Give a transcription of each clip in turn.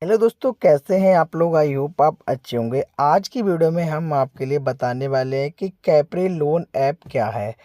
Hello दोस्तों, कैसे हैं आप लोग। आई होप आप अच्छे होंगे। आज की वीडियो में हम आपके लिए बताने वाले हैं कि कैपरी लोन ऐप क्या है,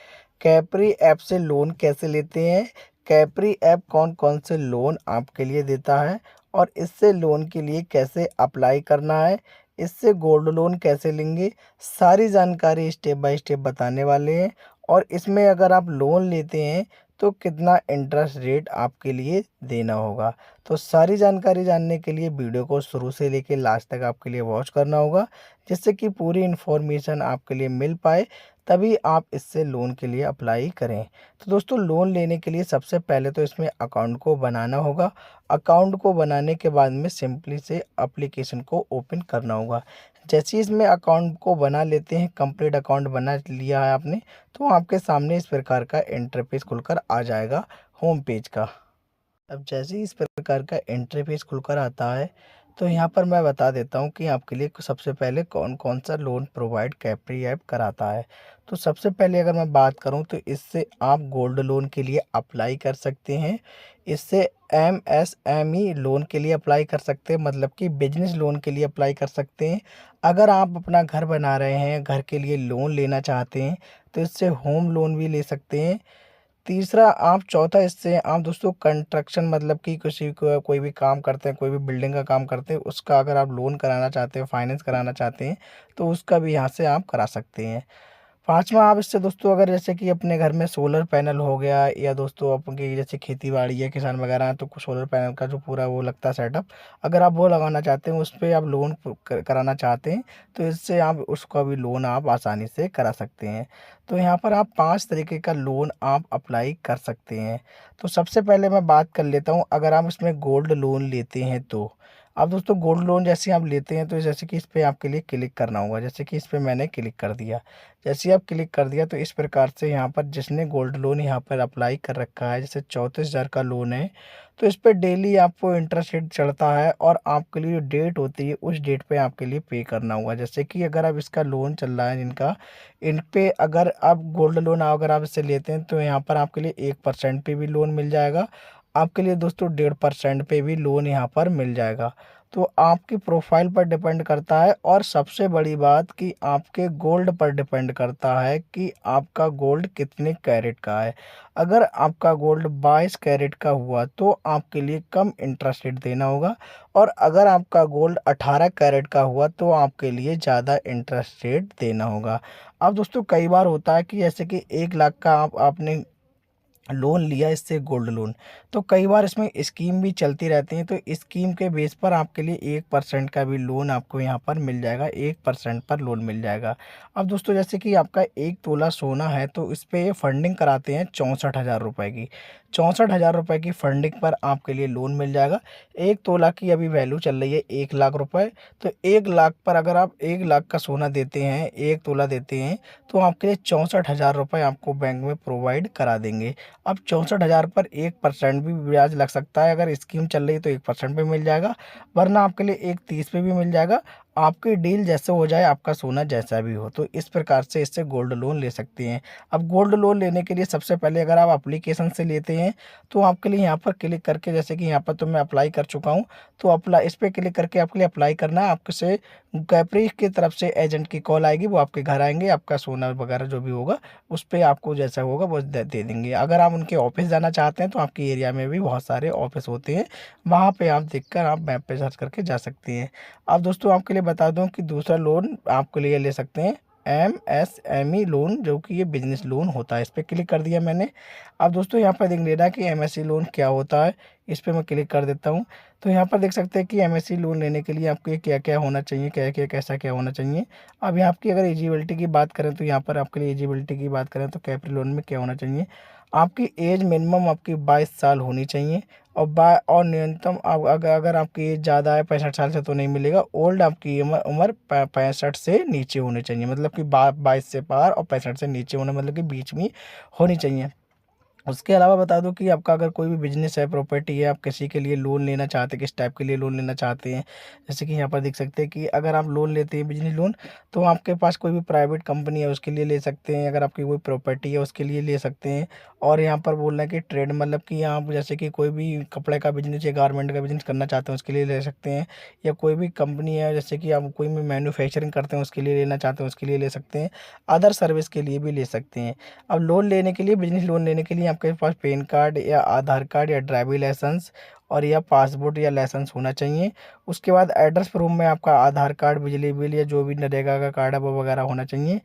कैपरी ऐप से लोन कैसे लेते हैं, कैपरी ऐप कौन कौन से लोन आपके लिए देता है और इससे लोन के लिए कैसे अप्लाई करना है, इससे गोल्ड लोन कैसे लेंगे, सारी जानकारी स्टेप बाय स्टेप बताने वाले हैं। और इसमें अगर आप लोन लेते हैं तो कितना इंटरेस्ट रेट आपके लिए देना होगा। तो सारी जानकारी जानने के लिए वीडियो को शुरू से लेकर लास्ट तक आपके लिए वॉच करना होगा, जिससे कि पूरी इन्फॉर्मेशन आपके लिए मिल पाए, तभी आप इससे लोन के लिए अप्लाई करें। तो दोस्तों, लोन लेने के लिए सबसे पहले तो इसमें अकाउंट को बनाना होगा। अकाउंट को बनाने के बाद में सिंपली से एप्लीकेशन को ओपन करना होगा। जैसे ही इसमें अकाउंट को बना लेते हैं, कंप्लीट अकाउंट बना लिया है आपने, तो आपके सामने इस प्रकार का इंटरफेस खुलकर आ जाएगा होम पेज का। अब जैसे ही इस प्रकार का इंटरफेस खुलकर आता है, तो यहाँ पर मैं बता देता हूँ कि आपके लिए सबसे पहले कौन कौन सा लोन प्रोवाइड कैपरी ऐप कराता है। तो सबसे पहले अगर मैं बात करूँ तो इससे आप गोल्ड लोन के लिए अप्लाई कर सकते हैं। इससे एमएसएमई लोन के लिए अप्लाई कर सकते हैं, मतलब कि बिजनेस लोन के लिए अप्लाई कर सकते हैं। अगर आप अपना घर बना रहे हैं, घर के लिए लोन लेना चाहते हैं, तो इससे होम लोन भी ले सकते हैं। तीसरा आप चौथा इससे आप दोस्तों कंस्ट्रक्शन, मतलब कि किसी को कोई भी काम करते हैं, कोई भी बिल्डिंग का काम करते हैं, उसका अगर आप लोन कराना चाहते हैं, फाइनेंस कराना चाहते हैं, तो उसका भी यहाँ से आप करा सकते हैं। पाँचवा, आप इससे दोस्तों अगर जैसे कि अपने घर में सोलर पैनल हो गया, या दोस्तों आपकी जैसे खेती बाड़ी है, किसान वगैरह हैं, तो सोलर पैनल का जो पूरा वो लगता है सेटअप, अगर आप वो लगाना चाहते हैं, उस पे आप लोन कराना चाहते हैं, तो इससे आप उसका भी लोन आप आसानी से करा सकते हैं। तो यहाँ पर आप 5 तरीके का लोन आप अप्लाई कर सकते हैं। तो सबसे पहले मैं बात कर लेता हूँ, अगर आप इसमें गोल्ड लोन लेते हैं तो अब दोस्तों गोल्ड लोन जैसे आप लेते हैं, तो जैसे कि इस पे आपके लिए क्लिक करना होगा। जैसे कि इस पे मैंने क्लिक कर दिया। जैसे ही आप क्लिक कर दिया, तो इस प्रकार से यहाँ पर जिसने गोल्ड लोन यहाँ पर अप्लाई कर रखा है, जैसे 34,000 का लोन है, तो इस पे डेली आपको इंटरेस्ट रेट चढ़ता है और आपके लिए जो डेट होती है, उस डेट पे आपके लिए पे करना होगा। जैसे कि अगर आप इसका लोन चल रहा है जिनका, इन पे अगर आप गोल्ड लोन अगर आप इससे लेते हैं, तो यहाँ पर आपके लिए 1% पे भी लोन मिल जाएगा। आपके लिए दोस्तों 1.5% पे भी लोन यहाँ पर मिल जाएगा। तो आपकी प्रोफाइल पर डिपेंड करता है, और सबसे बड़ी बात कि आपके गोल्ड पर डिपेंड करता है कि आपका गोल्ड कितने कैरेट का है। अगर आपका गोल्ड 22 कैरेट का हुआ, तो आपके लिए कम इंटरेस्ट रेट देना होगा, और अगर आपका गोल्ड 18 कैरेट का हुआ, तो आपके लिए ज़्यादा इंटरेस्ट रेट देना होगा। अब दोस्तों कई बार होता है कि जैसे कि 1 लाख का आपने लोन लिया, इससे गोल्ड लोन, तो कई बार इसमें स्कीम भी चलती रहती हैं, तो स्कीम के बेस पर आपके लिए 1% का भी लोन आपको यहाँ पर मिल जाएगा, 1% पर लोन मिल जाएगा। अब दोस्तों जैसे कि आपका 1 तोला सोना है, तो इस पे ये फंडिंग कराते हैं 64,000 रुपये की। 64,000 रुपये की फंडिंग पर आपके लिए लोन मिल जाएगा। 1 तोला की अभी वैल्यू चल रही है 1 लाख रुपये। तो 1 लाख पर अगर आप 1 लाख का सोना देते हैं, 1 तोला देते हैं, तो आपके लिए 64,000 रुपये आपको बैंक में प्रोवाइड करा देंगे। अब 64,000 पर 1% भी ब्याज लग सकता है। अगर स्कीम चल रही है तो 1% पे मिल जाएगा, वरना आपके लिए 1.30 पे भी मिल जाएगा। आपकी डील जैसे हो जाए, आपका सोना जैसा भी हो, तो इस प्रकार से इससे गोल्ड लोन ले सकते हैं। अब गोल्ड लोन लेने के लिए सबसे पहले अगर आप एप्लीकेशन से लेते हैं, तो आपके लिए यहाँ पर क्लिक करके, जैसे कि यहाँ पर तो मैं अप्लाई कर चुका हूँ, तो अप्लाई इस पर क्लिक करके आपके लिए अप्लाई करना है। आपसे कैपरी की तरफ से एजेंट की कॉल आएगी, वो आपके घर आएंगे, आपका सोना वगैरह जो भी होगा उस पर आपको जैसा होगा वो दे देंगे। अगर आप उनके ऑफिस जाना चाहते हैं, तो आपके एरिया में भी बहुत सारे ऑफिस होते हैं, वहाँ पे आप देखकर आप मैप पे सर्च करके जा सकते हैं। अब दोस्तों आपके लिए बता दूं कि दूसरा लोन आपके लिए ले सकते हैं एमएसएमई लोन, जो कि ये बिजनेस लोन होता है। इस पर क्लिक कर दिया मैंने। अब दोस्तों यहाँ पर देख लेना कि एमएससी लोन क्या होता है। इस पर मैं क्लिक कर देता हूँ। तो यहाँ पर देख सकते हैं कि एमएससी लोन लेने के लिए आपको क्या क्या होना चाहिए, क्या क्या कैसा क्या होना चाहिए। अब यहाँ आपकी अगर एलिजिबिलिटी की बात करें, तो यहाँ पर आपके लिए एलिजिबिलिटी की बात करें, तो कैपरी लोन में क्या होना चाहिए, आपकी एज मिनिमम आपकी 22 साल होनी चाहिए। और न्यूनतम अगर आपकी एज ज़्यादा है, 65 साल से, तो नहीं मिलेगा। ओल्ड आपकी उम्र 65 से नीचे होनी चाहिए, मतलब कि 22 से पार और 65 से नीचे होना, मतलब कि बीच में होनी चाहिए। उसके अलावा बता दूँ कि आपका अगर कोई भी बिज़नेस है, प्रॉपर्टी है, आप किसी के लिए लोन लेना चाहते हैं, किस टाइप के लिए लोन लेना चाहते हैं। जैसे कि यहाँ पर देख सकते हैं कि अगर आप लोन लेते हैं बिज़नेस लोन, तो आपके पास कोई भी प्राइवेट कंपनी है उसके लिए ले सकते हैं, अगर आपकी कोई प्रॉपर्टी है उसके लिए ले सकते हैं। और यहाँ पर बोलना है कि ट्रेड मतलब कि आप जैसे कि कोई भी कपड़े का बिज़नेस या गारमेंट का बिज़नेस करना चाहते हैं उसके लिए ले सकते हैं। या कोई भी कंपनी है जैसे कि आप कोई भी मैन्युफैक्चरिंग करते हैं उसके लिए लेना चाहते हैं उसके लिए ले सकते हैं। अदर सर्विस के लिए भी ले सकते हैं। अब लोन लेने के लिए, बिजनेस लोन लेने के लिए आपके पास पैन कार्ड या आधार कार्ड या ड्राइविंग लाइसेंस और या पासपोर्ट या लाइसेंस होना चाहिए। उसके बाद एड्रेस प्रूफ में आपका आधार कार्ड, बिजली बिल या जो भी नरेगा का कार्ड है वो वगैरह होना चाहिए।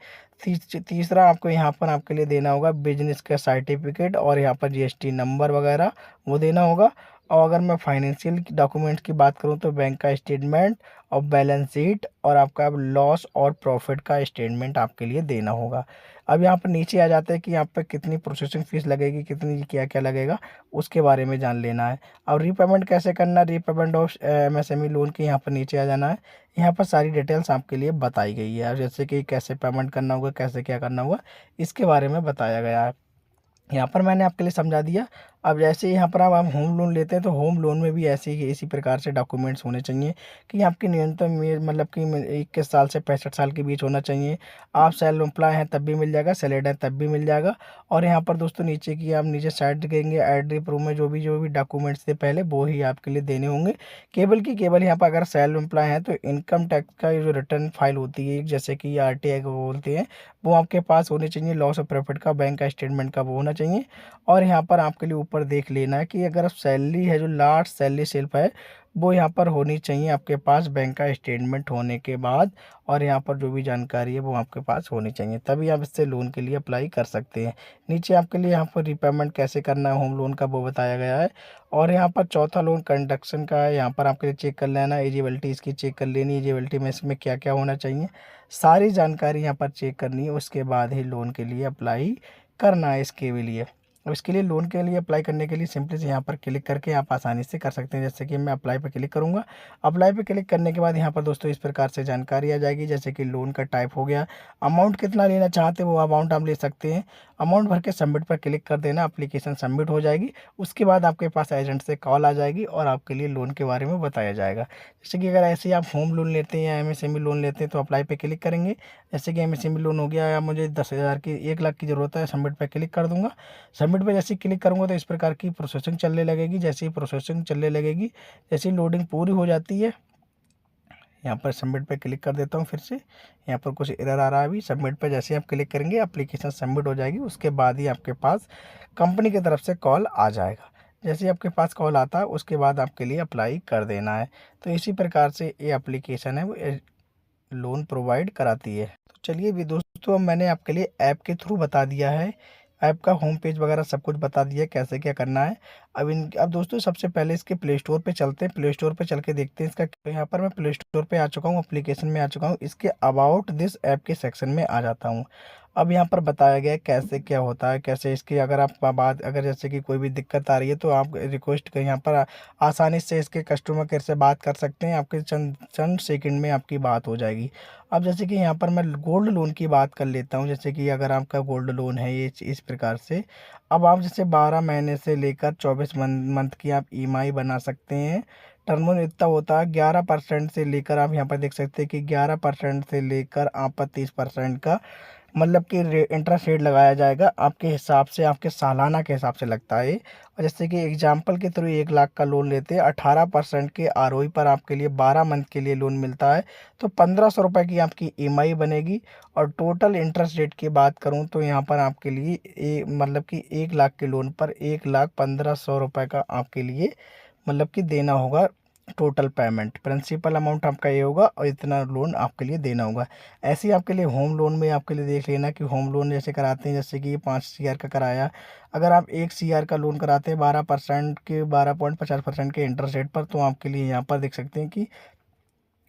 तीसरा आपको यहाँ पर आपके लिए देना होगा बिजनेस का सर्टिफिकेट और यहाँ पर जीएसटी नंबर वगैरह वो देना होगा। और अगर मैं फाइनेंशियल डॉक्यूमेंट्स की बात करूँ तो बैंक का स्टेटमेंट और बैलेंस शीट और आपका लॉस और प्रॉफिट का स्टेटमेंट आपके लिए देना होगा। अब यहाँ पर नीचे आ जाते हैं कि यहाँ पे कितनी प्रोसेसिंग फ़ीस लगेगी, कितनी क्या क्या लगेगा, उसके बारे में जान लेना है। अब रीपेमेंट कैसे करना है, रीपेमेंट ऑफ एमएसएमई लोन के यहाँ पर नीचे आ जाना है। यहाँ पर सारी डिटेल्स आपके लिए बताई गई है, जैसे कि कैसे पेमेंट करना होगा, कैसे क्या करना होगा, इसके बारे में बताया गया है। यहाँ पर मैंने आपके लिए समझा दिया। अब जैसे यहाँ पर आप होम लोन लेते हैं तो होम लोन में भी ऐसे ही इसी प्रकार से डॉक्यूमेंट्स होने चाहिए कि आपकी न्यूनतम मतलब कि 21 साल से 65 साल के बीच होना चाहिए। आप सेल्फ एम्प्लॉय हैं तब भी मिल जाएगा, सैलरीड हैं तब भी मिल जाएगा। और यहाँ पर दोस्तों नीचे की आप नीचे साइड करेंगे एड्री प्रूफ में जो भी डॉक्यूमेंट्स थे पहले वो ही आपके लिए देने होंगे। केवल यहाँ पर अगर सेल्फ एम्प्लॉय हैं तो इनकम टैक्स का जो रिटर्न फाइल होती है जैसे कि आरटीआई को बोलते हैं वो आपके पास होनी चाहिए। लॉस ऑफ प्रॉफिट का, बैंक का स्टेटमेंट का वो होना चाहिए। और यहाँ पर आपके लिए ऊपर देख लेना है कि अगर सैलरी है जो लास्ट सैलरी स्लिप है वो यहाँ पर होनी चाहिए आपके पास बैंक का स्टेटमेंट होने के बाद। और यहाँ पर जो भी जानकारी है वो आपके पास होनी चाहिए, तभी आप इससे लोन के लिए अप्लाई कर सकते हैं। नीचे आपके लिए यहाँ पर रिपेमेंट कैसे करना है होम लोन का वो बताया गया है। और यहाँ पर चौथा लोन कंडक्शन का है, यहाँ पर आपके लिए चेक कर लेना, एलिजिबिलिटी इसकी चेक कर लेनी, एलिजिबिलिटी में इसमें क्या क्या होना चाहिए, सारी जानकारी यहाँ पर चेक करनी है। उसके बाद ही लोन के लिए अप्लाई करना है इसके लिए। अब इसके लिए लोन के लिए अप्लाई करने के लिए सिंपली से यहाँ पर क्लिक करके आप आसानी से कर सकते हैं। जैसे कि मैं अप्लाई पर क्लिक करूँगा, अप्लाई पे क्लिक करने के बाद यहाँ पर दोस्तों इस प्रकार से जानकारी आ जाएगी, जैसे कि लोन का टाइप हो गया, अमाउंट कितना लेना चाहते हैं वो अमाउंट आप ले सकते हैं। अमाउंट भर के सबमिट पर क्लिक कर देना, एप्लीकेशन सबमिट हो जाएगी। उसके बाद आपके पास एजेंट से कॉल आ जाएगी और आपके लिए लोन के बारे में बताया जाएगा। जैसे कि अगर ऐसे ही आप होम लोन लेते हैं या एमएसएमई लोन लेते हैं तो अप्लाई पे क्लिक करेंगे। जैसे कि एमएसएमई लोन हो गया या मुझे 10,000 की 1 लाख की ज़रूरत है, सबमिट पे क्लिक कर दूंगा। सबमिट पे जैसे ही क्लिक करूंगा तो इस प्रकार की प्रोसेसिंग चलने लगेगी। जैसे ही प्रोसेसिंग चलने लगेगी, जैसे ही लोडिंग पूरी हो जाती है, यहाँ पर सबमिट पे क्लिक कर देता हूँ। फिर से यहाँ पर कुछ एरर आ रहा है अभी। सबमिट पे जैसे ही आप क्लिक करेंगे एप्लीकेशन सबमिट हो जाएगी। उसके बाद ही आपके पास कंपनी की तरफ से कॉल आ जाएगा। जैसे ही आपके पास कॉल आता है उसके बाद आपके लिए अप्लाई कर देना है। तो इसी प्रकार से ये एप्लीकेशन है वो लोन प्रोवाइड कराती है। तो चलिए भी दोस्तों, अब मैंने आपके लिए ऐप के थ्रू बता दिया है, ऐप का होम पेज वगैरह सब कुछ बता दिया है कैसे क्या करना है। अब दोस्तों सबसे पहले इसके प्ले स्टोर पे चलते हैं, प्ले स्टोर पे चल के देखते हैं इसका। तो यहाँ पर मैं प्ले स्टोर पे आ चुका हूँ, एप्लीकेशन में आ चुका हूँ। इसके अबाउट दिस ऐप के सेक्शन में आ जाता हूँ। अब यहाँ पर बताया गया है कैसे क्या होता है, कैसे इसकी अगर आप बात, अगर जैसे कि कोई भी दिक्कत आ रही है तो आप रिक्वेस्ट कर यहाँ पर आसानी से इसके कस्टमर केयर से बात कर सकते हैं। आपके चंद चंद सेकंड में आपकी बात हो जाएगी। अब जैसे कि यहाँ पर मैं गोल्ड लोन की बात कर लेता हूँ। जैसे कि अगर आपका गोल्ड लोन है ये इस प्रकार से, अब आप जैसे 12 महीने से लेकर 24 मंथ की आप ईएमआई बना सकते हैं। टर्म लोन इतना होता है 11% से लेकर, आप यहाँ पर देख सकते हैं कि 11% से लेकर आप 30% का मतलब कि इंटरेस्ट रेट लगाया जाएगा आपके हिसाब से, आपके सालाना के हिसाब से लगता है। और जैसे कि एग्जांपल के थ्रू 1 लाख का लोन लेते हैं, 18% के आरओई पर आपके लिए 12 मंथ के लिए लोन मिलता है। तो 1500 रुपये की आपकी ईएमआई बनेगी। और टोटल इंटरेस्ट रेट की बात करूं तो यहाँ पर आपके लिए मतलब कि 1 लाख के लोन पर 1,15,100 रुपये का आपके लिए मतलब कि देना होगा। टोटल पेमेंट प्रिंसिपल अमाउंट आपका ये होगा और इतना लोन आपके लिए देना होगा। ऐसे ही आपके लिए होम लोन में आपके लिए देख लेना कि होम लोन जैसे कराते हैं, जैसे कि 5 CR का कराया, अगर आप 1 CR का लोन कराते हैं 12% के 12.50% के इंटरेस्ट रेट पर, तो आपके लिए यहाँ पर देख सकते हैं कि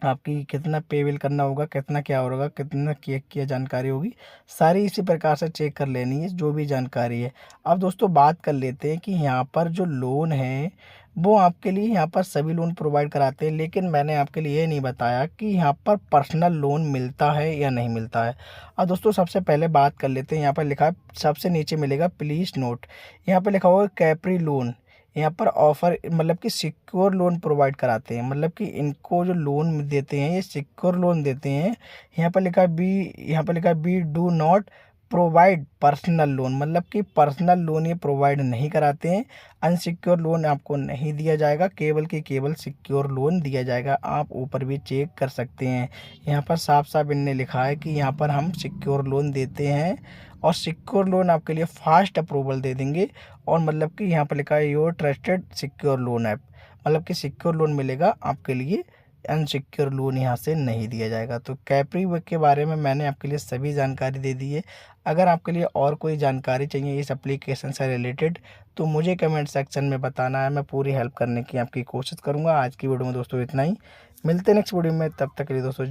आपकी कितना पेविल करना होगा, कितना क्या होगा, कितना क्या जानकारी होगी, सारी इसी प्रकार से चेक कर लेनी है जो भी जानकारी है। अब दोस्तों बात कर लेते हैं कि यहाँ पर जो लोन है वो आपके लिए यहाँ पर सभी लोन प्रोवाइड कराते हैं, लेकिन मैंने आपके लिए ये नहीं बताया कि यहाँ पर पर्सनल लोन मिलता है या नहीं मिलता है। और दोस्तों सबसे पहले बात कर लेते हैं, यहाँ पर लिखा है सबसे नीचे मिलेगा प्लीज़ नोट, यहाँ पर लिखा हुआ है कैप्री लोन। यहाँ पर ऑफ़र मतलब कि सिक्योर लोन प्रोवाइड कराते हैं, मतलब कि इनको जो लोन देते हैं ये सिक्योर लोन देते हैं। यहाँ पर लिखा है be do not provide personal loan, मतलब कि पर्सनल लोन ये प्रोवाइड नहीं कराते हैं। अनसिक्योर लोन आपको नहीं दिया जाएगा, केवल सिक्योर लोन दिया जाएगा। आप ऊपर भी चेक कर सकते हैं, यहाँ पर साफ साफ इनने लिखा है कि यहाँ पर हम सिक्योर लोन देते हैं और सिक्योर लोन आपके लिए फास्ट अप्रूवल दे देंगे। और मतलब कि यहाँ पर लिखा है your trusted secure loan app, मतलब कि सिक्योर लोन मिलेगा आपके लिए, अनसिक्योर लोन यहाँ से नहीं दिया जाएगा। तो कैप्री के बारे में मैंने आपके लिए सभी जानकारी दे दी है। अगर आपके लिए और कोई जानकारी चाहिए इस एप्लीकेशन से रिलेटेड तो मुझे कमेंट सेक्शन में बताना है, मैं पूरी हेल्प करने की आपकी कोशिश करूँगा। आज की वीडियो में दोस्तों इतना ही, मिलते हैं नेक्स्ट वीडियो में, तब तक के लिए दोस्तों